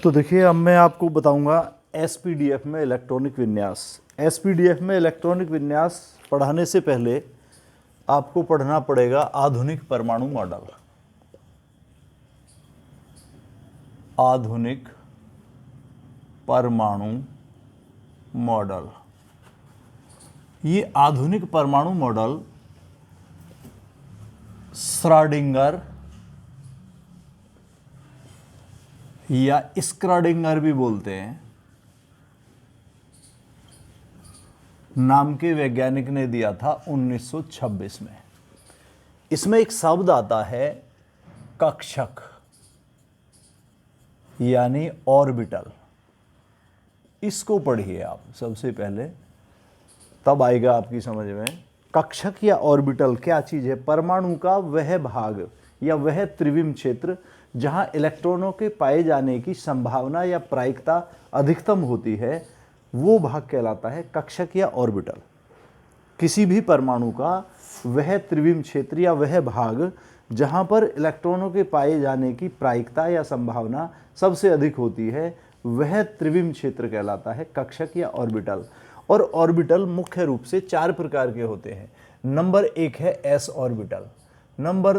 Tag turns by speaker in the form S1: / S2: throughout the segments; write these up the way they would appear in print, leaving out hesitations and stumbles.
S1: तो देखिए, अब मैं आपको बताऊंगा एसपीडीएफ में इलेक्ट्रॉनिक विन्यास। एसपीडीएफ में इलेक्ट्रॉनिक विन्यास पढ़ाने से पहले आपको पढ़ना पड़ेगा आधुनिक परमाणु मॉडल। आधुनिक परमाणु मॉडल, ये आधुनिक परमाणु मॉडल श्रोडिंगर या स्क्रॉडिंगर भी बोलते हैं, नाम के वैज्ञानिक ने दिया था 1926 में। इसमें एक शब्द आता है कक्षक यानी ऑर्बिटल। इसको पढ़िए आप सबसे पहले, तब आएगा आपकी समझ में। कक्षक या ऑर्बिटल क्या चीज है? परमाणु का वह भाग या वह त्रिविम क्षेत्र जहां इलेक्ट्रॉनों के पाए जाने की संभावना या प्रायिकता अधिकतम होती है, वो भाग कहलाता है कक्षक या ऑर्बिटल। किसी भी परमाणु का वह त्रिविम क्षेत्र या वह भाग जहां पर इलेक्ट्रॉनों के पाए जाने की प्रायिकता या संभावना सबसे अधिक होती है, वह त्रिविम क्षेत्र कहलाता है कक्षक या ऑर्बिटल। और ऑर्बिटल मुख्य रूप से 4 प्रकार के होते हैं। नंबर 1 है एस ऑर्बिटल, नंबर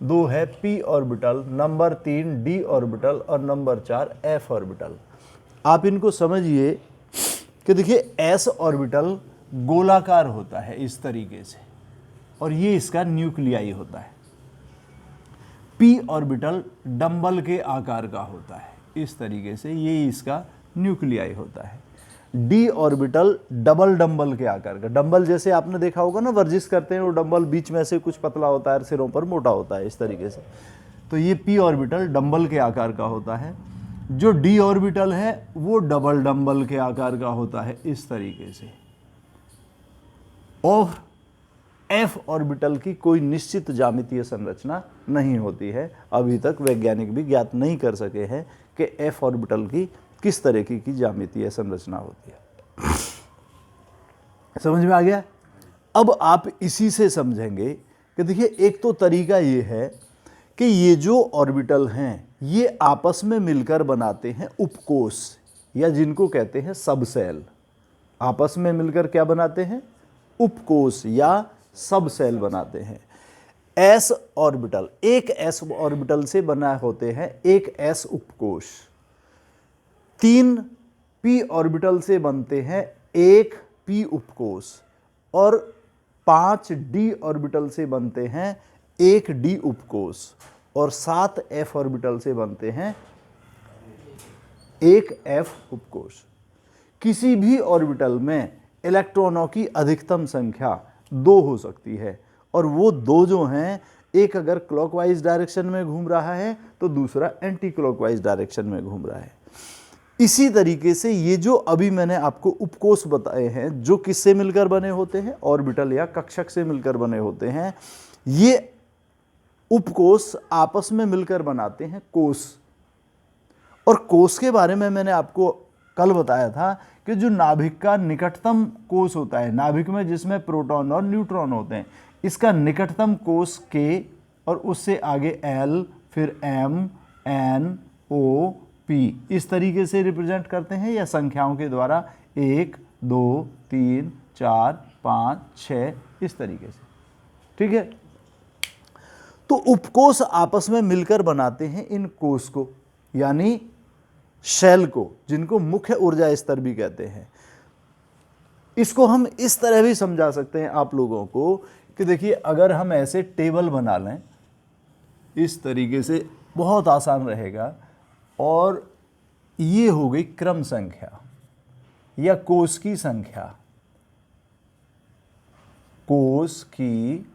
S1: 2 है P orbital, number 3 D orbital और नंबर 4 एफ ऑर्बिटल। आप इनको समझिए कि देखिए, एस ऑर्बिटल गोलाकार होता है इस तरीके से, और ये इसका न्यूक्लियाई होता है। पी ऑर्बिटल डंबल के आकार का होता है इस तरीके से, ये इसका न्यूक्लियाई होता है। डी ऑर्बिटल डबल डंबल के आकार का, डंबल जैसे आपने देखा होगा ना, वर्जिश करते हैं वो डंबल बीच में से कुछ पतला होता है, सिरों पर मोटा होता है इस तरीके से। तो ये पी ऑर्बिटल डंबल के आकार का होता है। जो डी ऑर्बिटल है वो डबल डंबल के आकार का होता है इस तरीके से। और एफ ऑर्बिटल की कोई निश्चित ज्यामितीय संरचना नहीं होती है। अभी तक वैज्ञानिक भी ज्ञात नहीं कर सके हैं कि एफ ऑर्बिटल की किस तरह की ज्यामितीय संरचना होती है। समझ में आ गया? अब आप इसी से समझेंगे कि देखिए, एक तो तरीका ये है कि ये जो ऑर्बिटल हैं ये आपस में मिलकर बनाते हैं उपकोष, या जिनको कहते हैं सबसेल। आपस में मिलकर क्या बनाते हैं? उपकोष या सबसेल बनाते हैं। एस ऑर्बिटल, एक एस ऑर्बिटल से बना होते हैं एक एस उपकोष। 3 पी ऑर्बिटल से बनते हैं एक पी उपकोष, और 5 डी ऑर्बिटल से बनते हैं एक डी उपकोष, और 7 एफ ऑर्बिटल से बनते हैं एक एफ उपकोष। किसी भी ऑर्बिटल में इलेक्ट्रॉनों की अधिकतम संख्या 2 हो सकती है, और वो 2 जो हैं, एक अगर क्लॉकवाइज डायरेक्शन में घूम रहा है तो दूसरा एंटी क्लॉकवाइज डायरेक्शन में घूम रहा है। इसी तरीके से ये जो अभी मैंने आपको उपकोष बताए हैं, जो किससे मिलकर बने होते हैं? ऑर्बिटल या कक्षक से मिलकर बने होते हैं। ये उपकोष आपस में मिलकर बनाते हैं कोष। और कोष के बारे में मैंने आपको कल बताया था कि जो नाभिक का निकटतम कोष होता है, नाभिक में जिसमें प्रोटॉन और न्यूट्रॉन होते हैं, इसका निकटतम कोष के, और उससे आगे एल, फिर एम, एन, ओ, पी, इस तरीके से रिप्रेजेंट करते हैं, या संख्याओं के द्वारा 1, 2, 3, 4, 5, 6 इस तरीके से। ठीक है? तो उपकोष आपस में मिलकर बनाते हैं इन कोष को, यानी शेल को, जिनको मुख्य ऊर्जा स्तर भी कहते हैं। इसको हम इस तरह भी समझा सकते हैं आप लोगों को कि देखिए, अगर हम ऐसे टेबल बना लें इस तरीके से, बहुत आसान रहेगा। और ये हो गई क्रम संख्या या कोष की संख्या। कोष की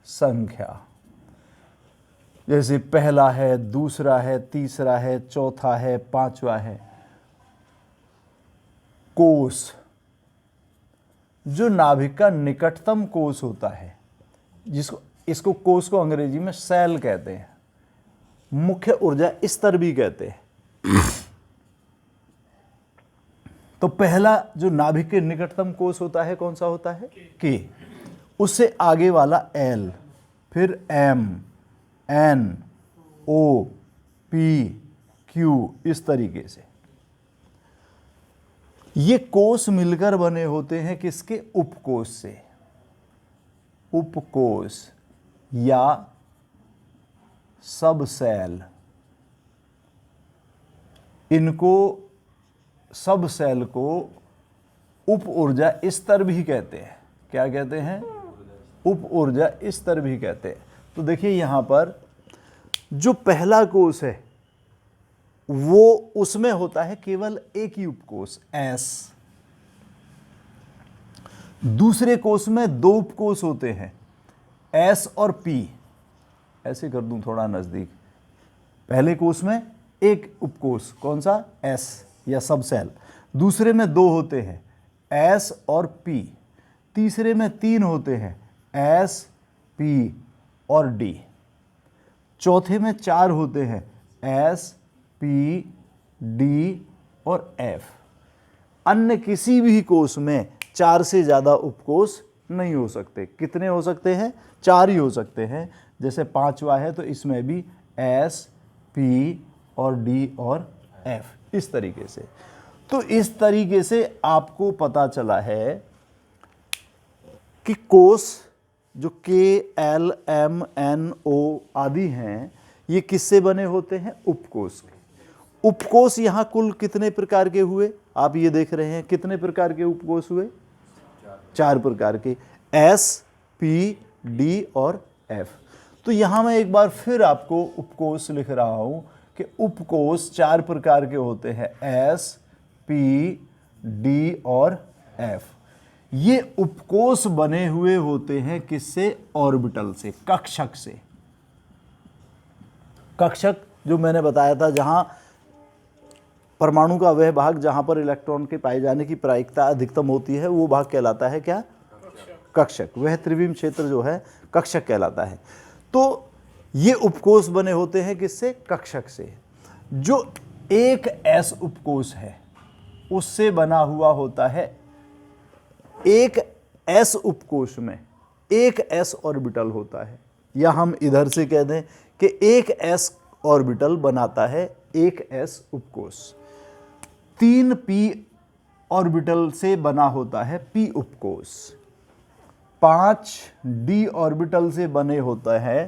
S1: संख्या जैसे पहला है, दूसरा है, तीसरा है, चौथा है, 5वां है। कोष, जो नाभिक का निकटतम कोष होता है, इसको कोष को अंग्रेजी में सेल कहते हैं, मुख्य ऊर्जा स्तर भी कहते हैं। तो पहला जो नाभिक के निकटतम कोष होता है कौन सा होता है? के। उससे आगे वाला एल, फिर एम, एन, ओ, पी, Q, इस तरीके से। ये कोष मिलकर बने होते हैं किसके? उपकोष से। उपकोष या सब सेल, इनको सब सेल को उप ऊर्जा स्तर भी कहते हैं। क्या कहते हैं? उप ऊर्जा स्तर भी कहते हैं। तो देखिए यहां पर जो पहला कोष है वो उसमें होता है केवल एक ही उपकोष S। दूसरे कोष में दो उपकोष होते हैं S और P। ऐसे कर दूं थोड़ा नजदीक। पहले कोष में एक उपकोष, कौन सा? S या सब सेल। दूसरे में दो होते हैं S और P। तीसरे में तीन होते हैं S, P और D। चौथे में चार होते हैं S, P, D और F। अन्य किसी भी कोष में चार से ज़्यादा उपकोष नहीं हो सकते। कितने हो सकते हैं? चार ही हो सकते हैं। जैसे पांचवा है तो इसमें भी S, P और D और F, इस तरीके से। तो इस तरीके से आपको पता चला है कि कोष जो K, L, M, N, O आदि हैं, ये किससे बने होते हैं? उपकोष के। उपकोष यहाँ कुल कितने प्रकार के हुए? आप ये देख रहे हैं कितने प्रकार के उपकोष हुए? चार प्रकार के, S, P, D और F। तो यहाँ मैं एक बार फिर आपको उपकोष लिख रहा हूँ कि उपकोष चार प्रकार के होते हैं S, P, D और F। ये उपकोष बने हुए होते हैं किससे? ऑर्बिटल से, कक्षक से। कक्षक जो मैंने बताया था, जहां परमाणु का वह भाग जहां पर इलेक्ट्रॉन के पाए जाने की प्रायिकता अधिकतम होती है, वो भाग कहलाता है क्या? कक्षक। वह त्रिविम क्षेत्र जो है कक्षक कहलाता है। तो ये उपकोष बने होते हैं किससे? कक्षक से। जो एक S उपकोष है उससे बना हुआ होता है, एक S उपकोष में एक S ऑर्बिटल होता है, या हम इधर से कह दें कि एक S ऑर्बिटल बनाता है एक S उपकोष। 3 P ऑर्बिटल से बना होता है P उपकोष। 5 D ऑर्बिटल से बने होता है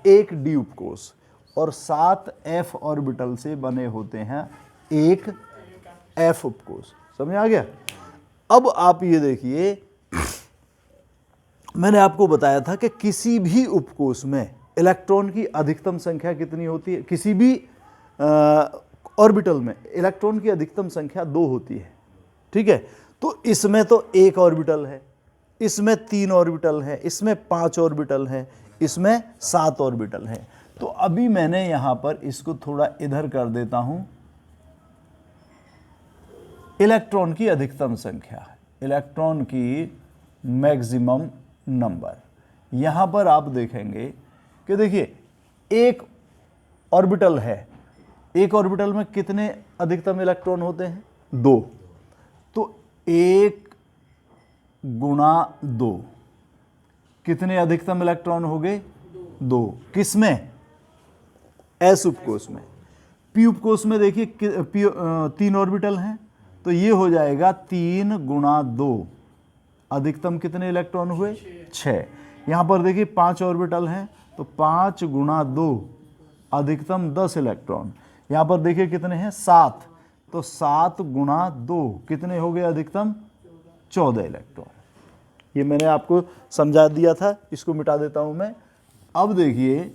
S1: एक D उपकोष, और 7 F ऑर्बिटल से बने होते हैं एक F उपकोष। समझ आ गया? अब आप ये देखिए, मैंने आपको बताया था कि किसी भी उपकोष में इलेक्ट्रॉन की अधिकतम संख्या कितनी होती है? किसी भी ऑर्बिटल में इलेक्ट्रॉन की अधिकतम संख्या 2 होती है। ठीक है? तो इसमें तो एक ऑर्बिटल है, इसमें 3 ऑर्बिटल है, इसमें 5 ऑर्बिटल है, इसमें 7 ऑर्बिटल है। तो अभी मैंने यहां पर इसको थोड़ा इधर कर देता हूं। इलेक्ट्रॉन की अधिकतम संख्या, इलेक्ट्रॉन की मैक्सिमम नंबर। यहां पर आप देखेंगे कि देखिए एक ऑर्बिटल है, एक ऑर्बिटल में कितने अधिकतम इलेक्ट्रॉन होते हैं? 2। तो 1 गुणा 2, कितने अधिकतम इलेक्ट्रॉन हो गए? 2। किसमें? S उपकोष में। P उपकोष में देखिए 3 ऑर्बिटल हैं, तो ये हो जाएगा 3 गुणा 2, अधिकतम कितने इलेक्ट्रॉन हुए? 6। यहां पर देखिए 5 ऑर्बिटल हैं, तो 5 गुणा 2, अधिकतम 10 इलेक्ट्रॉन। यहां पर देखिए कितने हैं? 7, तो 7 गुणा 2 कितने हो गए अधिकतम? 14 इलेक्ट्रॉन। ये मैंने आपको समझा दिया था, इसको मिटा देता हूं मैं। अब देखिए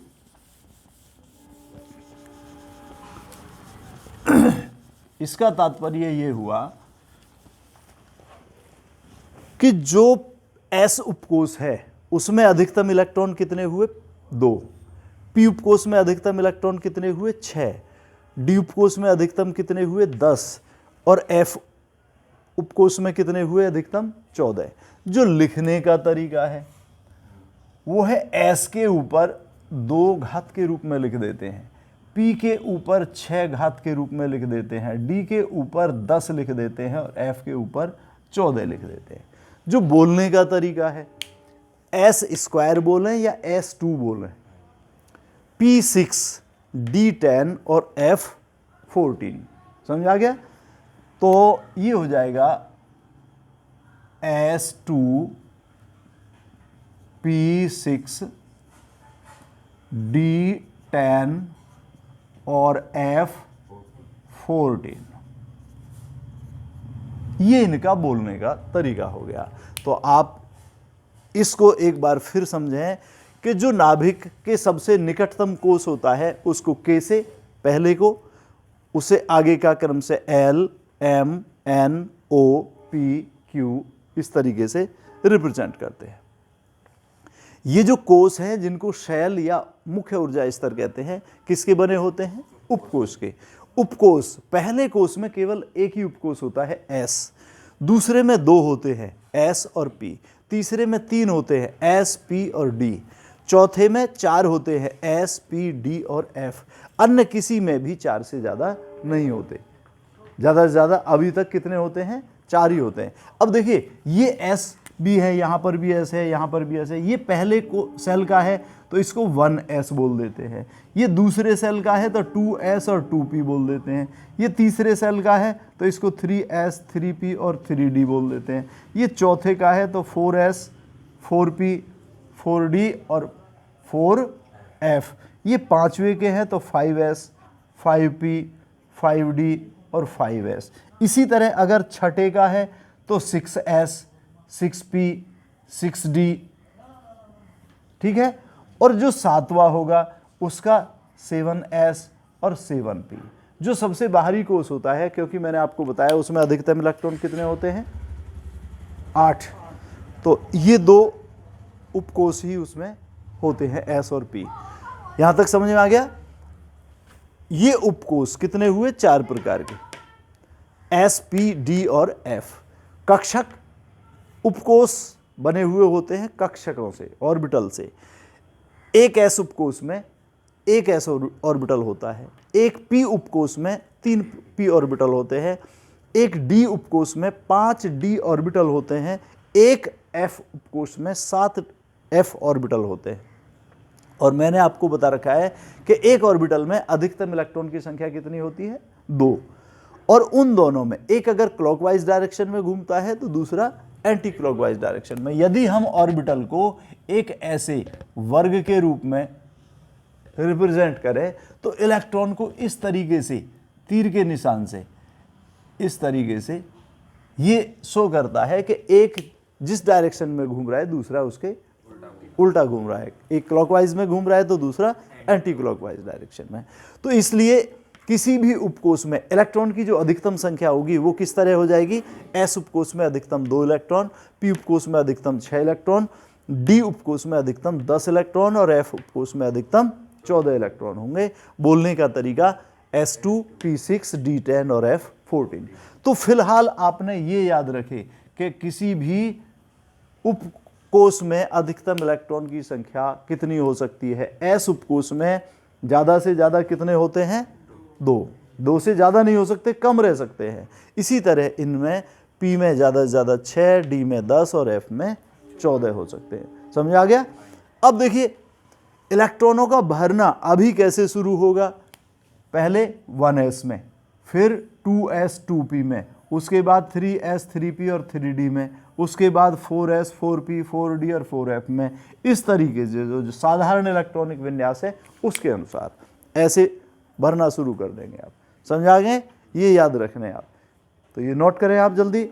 S1: इसका तात्पर्य ये हुआ कि जो S उपकोष है उसमें अधिकतम इलेक्ट्रॉन कितने हुए? 2। P उपकोष में अधिकतम इलेक्ट्रॉन कितने हुए? 6। D उपकोष में अधिकतम कितने हुए? 10। और F उपकोष में कितने हुए अधिकतम? 14। जो लिखने का तरीका है वो है S के ऊपर 2 घात के रूप में लिख देते हैं, P के ऊपर 6 घात के रूप में लिख देते हैं, D के ऊपर 10 लिख देते हैं, और F के ऊपर 14 लिख देते हैं। जो बोलने का तरीका है, S स्क्वायर बोलें या S2 बोलें, P6, D10 और F 14। समझ आ गया? तो ये हो जाएगा S2P6 D10 और F14। ये इनका बोलने का तरीका हो गया। तो आप इसको एक बार फिर समझें कि जो नाभिक के सबसे निकटतम कोष होता है उसको K से पहले को, उसे आगे का क्रम से L M N O P Q इस तरीके से रिप्रेजेंट करते हैं। ये जो कोष हैं जिनको शैल या मुख्य ऊर्जा स्तर कहते हैं, किसके बने होते हैं? उपकोष के। उपकोष, पहले कोष में केवल एक ही उपकोष होता है S, दूसरे में 2 होते हैं S और P, तीसरे में 3 होते हैं S P और D, चौथे में 4 होते हैं S P D और F, अन्य किसी में भी 4 से ज़्यादा नहीं होते। ज़्यादा से ज़्यादा अभी तक कितने होते हैं? 4 ही होते हैं। अब देखिए ये S भी है, यहाँ पर भी S है, यहाँ पर भी S है। ये पहले को सेल का है तो इसको 1S बोल देते हैं। ये दूसरे सेल का है तो 2S और 2P बोल देते हैं। ये तीसरे सेल का है तो इसको 3S 3P और 3D बोल देते हैं। ये चौथे का है तो 4S 4P 4D और 4F। ये पांचवे के हैं तो 5S 5P 5D और 5S। इसी तरह अगर छठे का है तो 6S 6P 6D, ठीक है। और जो सातवां होगा उसका 7S और 7P। जो सबसे बाहरी कोष होता है, क्योंकि मैंने आपको बताया उसमें अधिकतम इलेक्ट्रॉन कितने होते हैं? 8। तो ये 2 उपकोष ही उसमें होते हैं, S और P। यहां तक समझ में आ गया? ये उपकोष कितने हुए? 4 प्रकार के, S P D और F। कक्षक उपकोष बने हुए होते हैं कक्षकों से, ऑर्बिटल से। एक S उपकोष में एक S ऑर्बिटल होता है, एक P उपकोष में 3 P ऑर्बिटल होते हैं, एक D उपकोष में 5 D ऑर्बिटल होते हैं, एक F उपकोष में 7 F ऑर्बिटल होते हैं। और मैंने आपको बता रखा है कि एक ऑर्बिटल में अधिकतम इलेक्ट्रॉन की संख्या कितनी होती है? 2। और उन दोनों में एक अगर क्लॉकवाइज डायरेक्शन में घूमता है तो दूसरा एंटी क्लॉकवाइज डायरेक्शन में। यदि हम ऑर्बिटल को एक ऐसे वर्ग के रूप में रिप्रेजेंट करें तो इलेक्ट्रॉन को इस तरीके से तीर के निशान से इस तरीके से ये शो करता है कि एक जिस डायरेक्शन में घूम रहा है दूसरा उसके उल्टा घूम रहा है। एक क्लॉकवाइज में घूम रहा है तो दूसरा एंटी क्लॉकवाइज डायरेक्शन में। तो इसलिए किसी भी उपकोष में इलेक्ट्रॉन की जो अधिकतम संख्या होगी वो किस तरह हो जाएगी? S उपकोष में अधिकतम 2 इलेक्ट्रॉन, P उपकोष में अधिकतम 6 इलेक्ट्रॉन, D उपकोष में अधिकतम 10 इलेक्ट्रॉन और F उपकोष में अधिकतम 14 इलेक्ट्रॉन होंगे। बोलने का तरीका S2 P6 D10 और F14। तो फिलहाल आपने ये याद रखे कि किसी भी उपकोष में अधिकतम इलेक्ट्रॉन की संख्या कितनी हो सकती है? S उपकोष में ज़्यादा से ज़्यादा कितने होते हैं? 2 से ज़्यादा नहीं हो सकते, कम रह सकते हैं। इसी तरह इनमें P में ज़्यादा से ज़्यादा 6, D में 10 और F में 14 हो सकते हैं। समझ आ गया? अब देखिए इलेक्ट्रॉनों का भरना अभी कैसे शुरू होगा? पहले 1S में, फिर 2S 2P में, उसके बाद 3S 3P और 3D में, उसके बाद 4S 4P 4D और 4F में। इस तरीके से जो साधारण इलेक्ट्रॉनिक विन्यास है उसके अनुसार ऐसे भरना शुरू कर देंगे आप। समझ आ गए? ये याद रखने आप। तो ये नोट करें आप जल्दी।